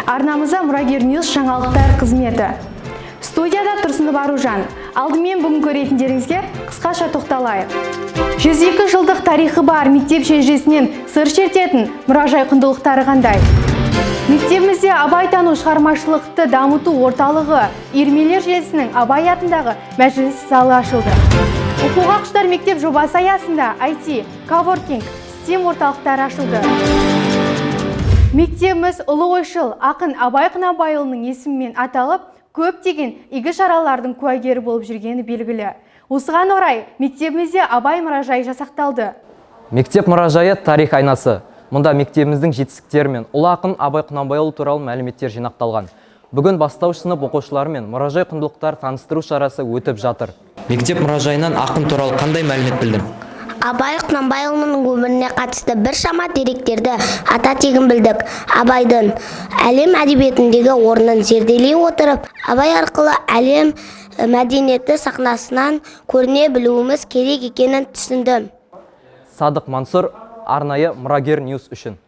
Арнамызда Мұрагер Ньюс жаңалықтар қызметі. Студияда Тұрсынов Аружан. Алдымен бүгін көретіндеріңізге қысқаша тоқталайық. 102 жылдық тарихы бар мектеп шежіресінен сыр шертетін мұражай құндылықтары қандай? Мектебімізде абайтану шығармашылықты дамыту орталығы үйірмелер желісінің Абай атындағы мәжіліс залы ашылды. Оқуға құштар мектеп жобасы аясында IT, коворкинг, STEM орталықтары ашылды. Мектебіміз ұлы ойшыл ақын Абай Құнанбайұлының есімімен аталып, көптеген игі шаралардың куәгері болып жүргені белгілі. Осыған орай мектебімізде Абай мұражайы жасақталды. Мектеп мұражайы тарих айнасы. Мұнда мектебіміздің жетістіктері мен ұлы ақын Абай Құнанбайұлы туралы мәліметтер жинақталған. Бүгін бастауыш сынып оқушыларымен мұражай құндылықтар таныстыру шарасы өтіп жатыр. Мектеп мұражайынан ақын туралы қандай мәлімет білдің? Абай Құнанбайұлының өміріне қатысты біршама деректерді ата тегін білдік. Абайдың әлем әдебиетіндегі орнын зерделей отырып, Абай арқылы әлем мәдениеті сахнасынан көріне білуіміз керек екенін түсіндім. Садық Мансұр, арнайы Мұрагер Ньюс үшін.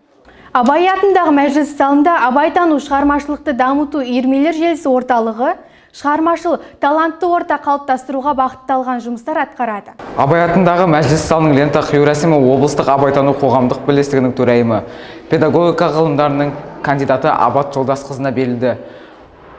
Абай атындағы мәжіліс залында абайтану шығармашылықты дамыту үйірмелер желісі орталығы шығармашыл талантты орта қалыптастыруға бағытталған жұмыстар атқарады. Абай атындағы мәжіліс залының лента қию рәсімі облыстық абайтану қоғамдық бірлестігінің төрайымы, педагогика ғылымдарының кандидаты Абат Жолдасқызына берілді.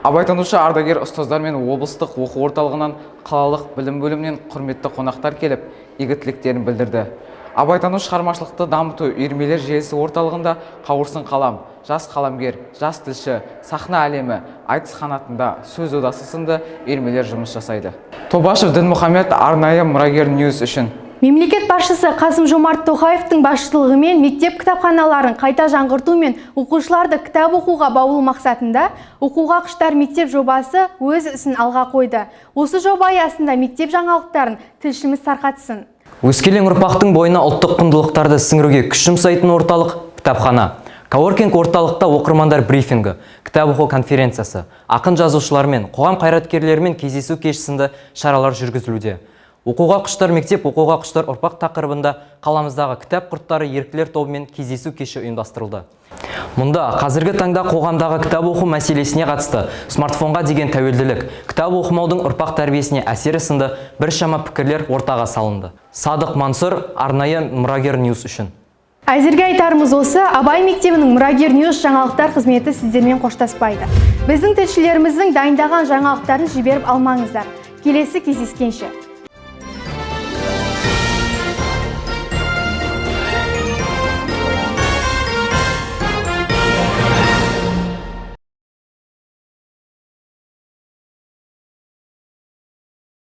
Абайтанушы ардагер ұстаздар мен облыстық оқу орталығынан қалалық білім бөлімінен құрметті қонақтар келіп, игі тілектерін білдірді. Абайтану шығармашылықты дамыту үйірмелер желісі орталығында қауырсын қалам, жас қаламгер, жас тілші, сахна әлемі, айтыс қанатында, сөз одасы сынды үйірмелер жұмыс жасайды. Тобашев Дінмұхамед, арнайы Мұрагер Ньюс үшін. Мемлекет басшысы Қасым-Жомарт Тоқаевтың басшылығымен мектеп кітапханаларын қайта жаңғырту мен оқушыларды кітап оқуға баулу мақсатында оқуға құштар мектеп жобасы өз ісін алға қойды. Осы жоба аясында мектеп жаңалықтарын тілшіміз тарқатсын. Өскелең ұрпақтың бойына ұлттық құндылықтарды сіңіруге күш жұмсайтын орталық кітапхана. Коворкинг орталықта оқырмандар брифингі, кітап оқу конференциясы, ақын жазушылармен, қоғам қайраткерлерімен кездесу кешісінде шаралар жүргізілуде. Оқуға құштар мектеп, оқуға құштар ұрпақ тақырыбында қаламыздағы кітап құрттары еріктілер тобымен кездесу кеші ұйымдастырылды. Мұнда қазіргі таңда қоғамдағы кітап оқу мәселесіне қатысты смартфонға деген тәуелділік, кітап оқымаудың ұрпақ тәрбиесіне әсері сынды біршама пікірлер ортаға салынды. Садық Мансұр, арнайы Мұрагер Ньюс үшін. Әзірге айтарымыз осы, Абай мектебінің Мұрагер Ньюс жаңалықтар қызметі сіздермен қоштаспайды. Біздің тілшілеріміздің дайындаған жаңалықтарын жіберіп алмаңыздар. Келесі кездескенше.